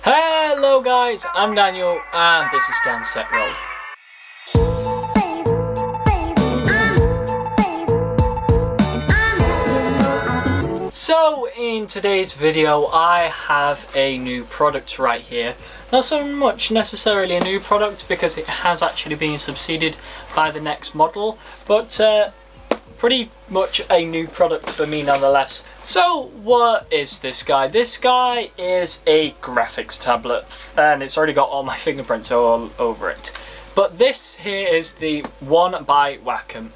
Hello guys, I'm Daniel and this is Dan's Tech World. So in today's video I have a new product right here. Not so much necessarily a new product because it has actually been succeeded by the next model, but pretty much a new product for me nonetheless. So what is this guy? This guy is a graphics tablet and it's already got all my fingerprints all over it. But this here is the one by Wacom.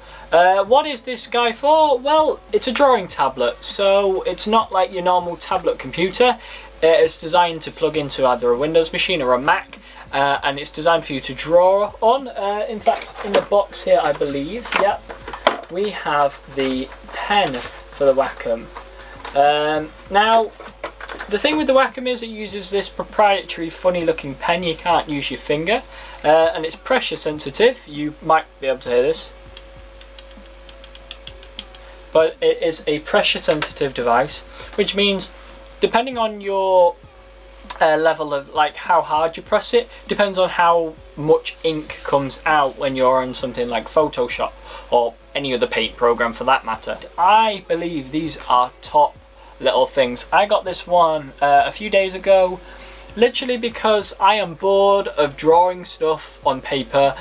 What is this guy for? Well, it's a drawing tablet, so it's not like your normal tablet computer. It's designed to plug into either a Windows machine or a Mac, and it's designed for you to draw on. In fact, in the box here, I believe, yep, we have the pen for the Wacom. Now, the thing with the Wacom is it uses this proprietary funny looking pen. You can't use your finger, and it's pressure sensitive. You might be able to hear this, but it is a pressure sensitive device, which means depending on your level of like how hard you press it, depends on how much ink comes out when you're on something like Photoshop or any other paint program for that matter. I believe these are top little things. I got this one a few days ago, literally because I am bored of drawing stuff on paper,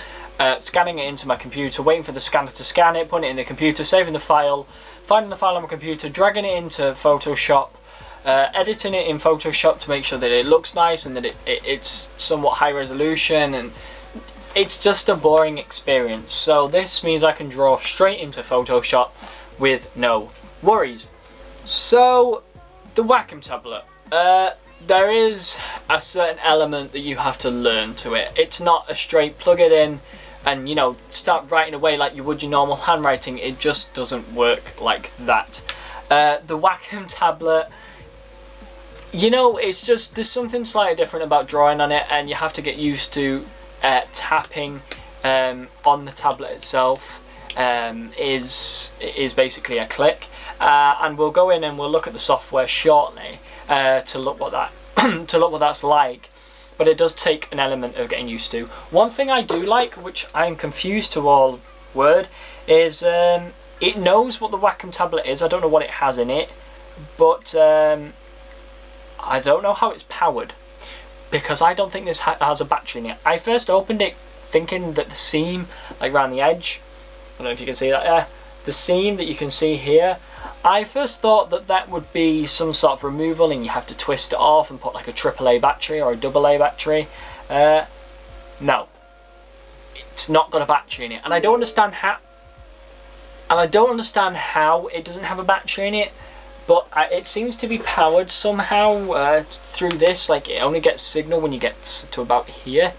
scanning it into my computer, waiting for the scanner to scan it, putting it in the computer, saving the file, finding the file on my computer, dragging it into Photoshop, editing it in Photoshop to make sure that it looks nice and that it's somewhat high resolution, and it's just a boring experience. So this means I can draw straight into Photoshop with no worries. So the Wacom tablet, there is a certain element that you have to learn to it. It's not a straight plug it in and, you know, start writing away like you would your normal handwriting. It just doesn't work like that. The Wacom tablet, you know, it's just, there's something slightly different about drawing on it, and you have to get used to tapping on the tablet itself. Is basically a click, and we'll go in and we'll look at the software shortly to look what that to look what that's like. But it does take an element of getting used to. One thing I do like, which I'm confused to all word, is it knows what the Wacom tablet is. I don't know what it has in it, but I don't know how it's powered, because I don't think this has a battery in it. I first opened it thinking that the seam, like around the edge, I don't know if you can see that there, the seam that you can see here, I first thought that that would be some sort of removal and you have to twist it off and put like a AAA battery or a AA battery. No, it's not got a battery in it, and I don't understand how. It doesn't have a battery in it, but it seems to be powered somehow through this. Like, it only gets signal when you get to about here.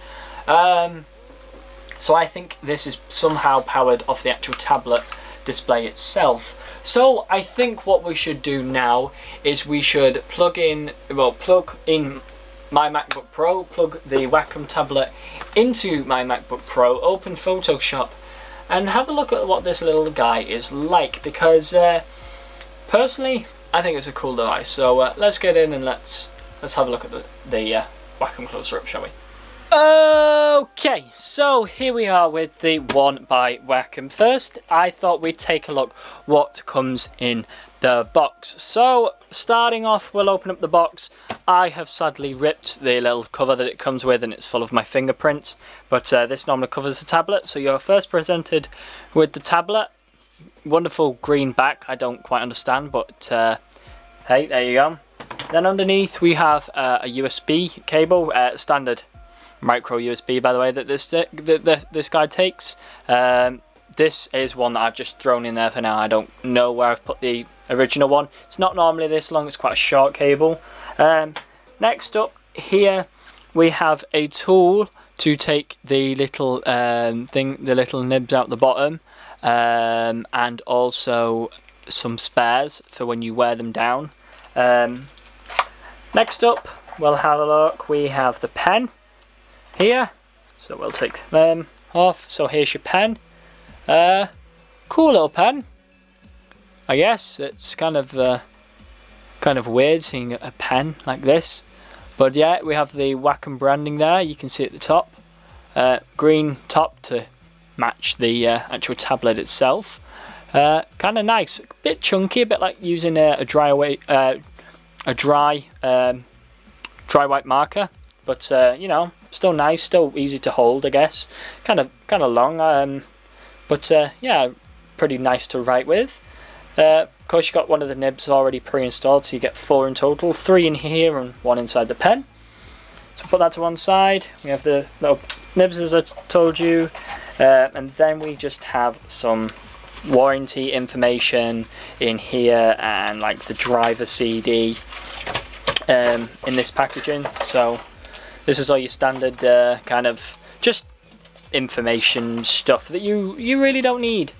So I think this is somehow powered off the actual tablet display itself. So I think what we should do now is we should plug in my MacBook Pro, plug the Wacom tablet into my MacBook Pro, open Photoshop, and have a look at what this little guy is like, because personally I think it's a cool device. So let's get in and let's have a look at the Wacom closer up, shall we? Okay, so here we are with the one by Wacom. First, I thought we'd take a look what comes in the box. So, starting off, we'll open up the box. I have sadly ripped the little cover that it comes with, and it's full of my fingerprints. But this normally covers the tablet, so you're first presented with the tablet. Wonderful green back, I don't quite understand, but hey, there you go. Then underneath we have a USB cable, standard micro USB, by the way, that this guy takes. This is one that I've just thrown in there for now. I don't know where I've put the original one. It's not normally this long, it's quite a short cable. Next up here we have a tool to take the little the little nibs out the bottom, and also some spares for when you wear them down. Next up we'll have a look. We have the pen here, so we'll take them off. So here's your pen. Cool little pen, I guess. It's kind of weird seeing a pen like this But yeah, we have the Wacom branding there, you can see at the top. Green top to match the actual tablet itself. Kind of nice, a bit chunky, a bit like using a dry white marker, but you know, still nice, still easy to hold, I guess. Kind of long, but yeah, pretty nice to write with. Of course, you got one of the nibs already pre-installed, so you get 4 in total, 3 in here and 1 inside the pen. So put that to one side. We have the little nibs, as I told you, and then we just have some warranty information in here and like the driver CD in this packaging. So this is all your standard kind of just information stuff that you really don't need.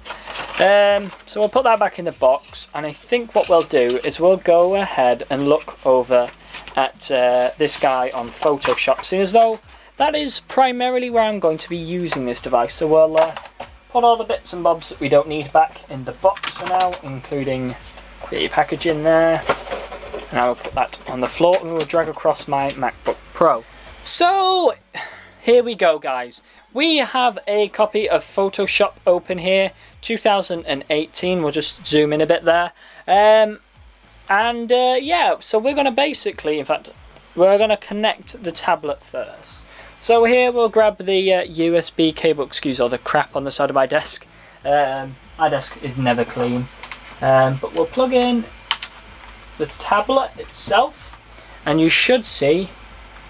So we'll put that back in the box, and I think what we'll do is we'll go ahead and look over at this guy on Photoshop, seeing as though that is primarily where I'm going to be using this device. So we'll put all the bits and bobs that we don't need back in the box for now, including the packaging there, and I will put that on the floor and we'll drag across my MacBook Pro. So here we go, guys. We have a copy of Photoshop open here, 2018. We'll just zoom in a bit there. Yeah, so we're going to basically, in fact, we're going to connect the tablet first. So here we'll grab the USB cable, excuse all the crap on the side of my desk. My desk is never clean. But we'll plug in the tablet itself, and you should see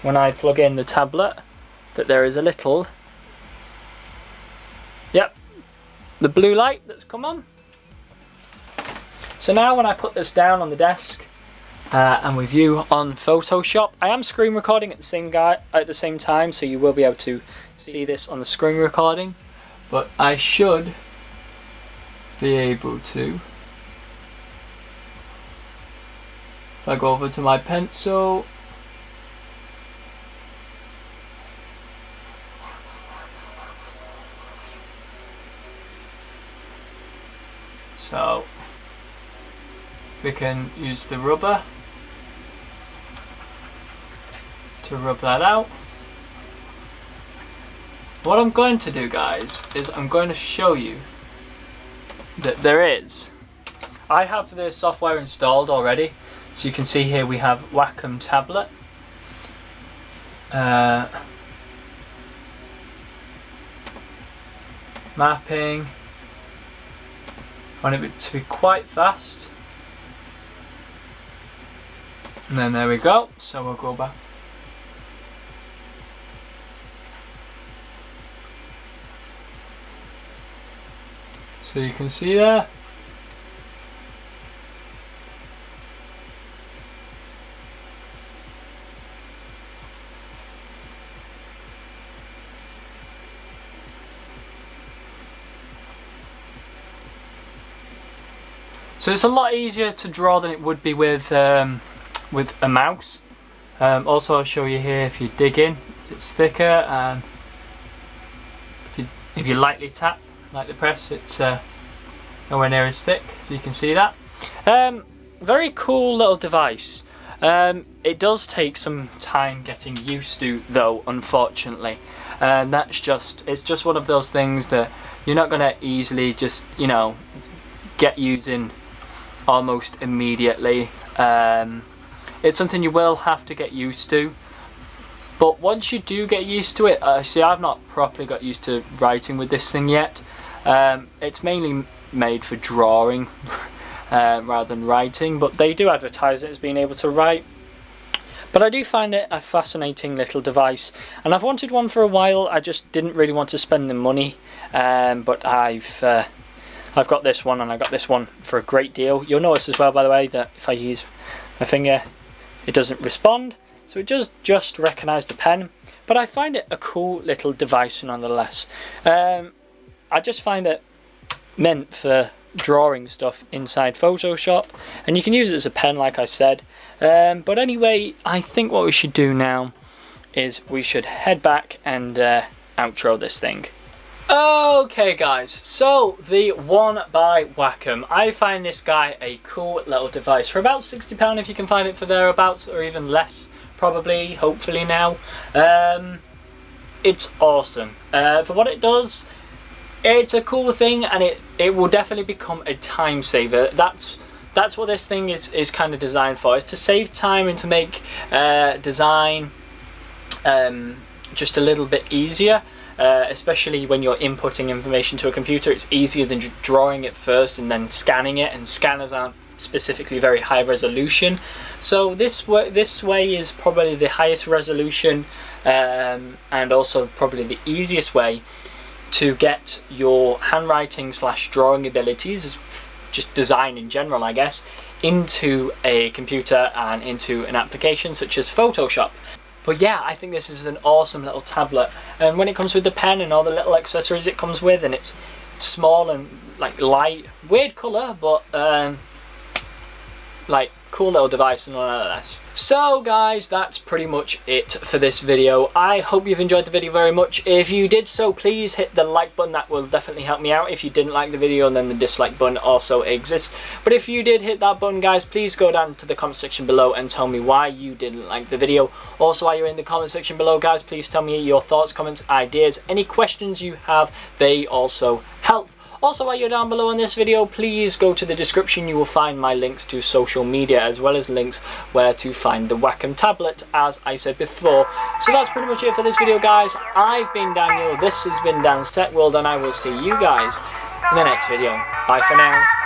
when I plug in the tablet that there is a little, yep, the blue light that's come on. So now when I put this down on the desk and we view on Photoshop, I am screen recording at the same time, so you will be able to see this on the screen recording, but I should be able to, if I go over to my pencil, so we can use the rubber to rub that out. What I'm going to do, guys, is I'm going to show you that I have the software installed already, so you can see here we have Wacom tablet. Mapping. I want it to be quite fast. And then there we go, so we'll go back. So you can see there. So it's a lot easier to draw than it would be with a mouse. Also, I'll show you here, if you dig in, it's thicker, and if you lightly tap, like the press, it's nowhere near as thick, so you can see that. Very cool little device. It does take some time getting used to, though, unfortunately. And it's just one of those things that you're not going to easily just, you know, get using almost immediately. It's something you will have to get used to, but once you do get used to it, see, I've not properly got used to writing with this thing yet. It's mainly made for drawing rather than writing, but they do advertise it as being able to write. But I do find it a fascinating little device, and I've wanted one for a while. I just didn't really want to spend the money, but I've got this one, and I got this one for a great deal. You'll notice as well, by the way, that if I use my finger, it doesn't respond, so it does just recognise the pen. But I find it a cool little device nonetheless. I just find it meant for drawing stuff inside Photoshop, and you can use it as a pen, like I said. But anyway, I think what we should do now is we should head back and outro this thing. Okay guys, so the one by Wacom. I find this guy a cool little device for about £60 if you can find it for thereabouts, or even less probably, hopefully now. It's awesome. For what it does, it's a cool thing, and it will definitely become a time saver. That's what this thing is kind of designed for, is to save time and to make design just a little bit easier. Especially when you're inputting information to a computer, it's easier than drawing it first and then scanning it, and scanners aren't specifically very high resolution. So this way is probably the highest resolution, and also probably the easiest way to get your handwriting / drawing abilities, just design in general I guess, into a computer and into an application such as Photoshop. But yeah, I think this is an awesome little tablet, and when it comes with the pen and all the little accessories it comes with, and it's small and like light, weird colour, but like cool little device nonetheless. So guys, that's pretty much it for this video. I hope you've enjoyed the video very much. If you did so, please hit the like button. That will definitely help me out. If you didn't like the video, then the dislike button also exists. But if you did hit that button, guys, please go down to the comment section below and tell me why you didn't like the video. Also, while you're in the comment section below, guys, please tell me your thoughts, comments, ideas, any questions you have. They also help. Also, while you're down below on this video, please go to the description. You will find my links to social media, as well as links where to find the Wacom tablet, as I said before. So that's pretty much it for this video, guys. I've been Daniel, this has been Dan's Tech World, and I will see you guys in the next video. Bye for now.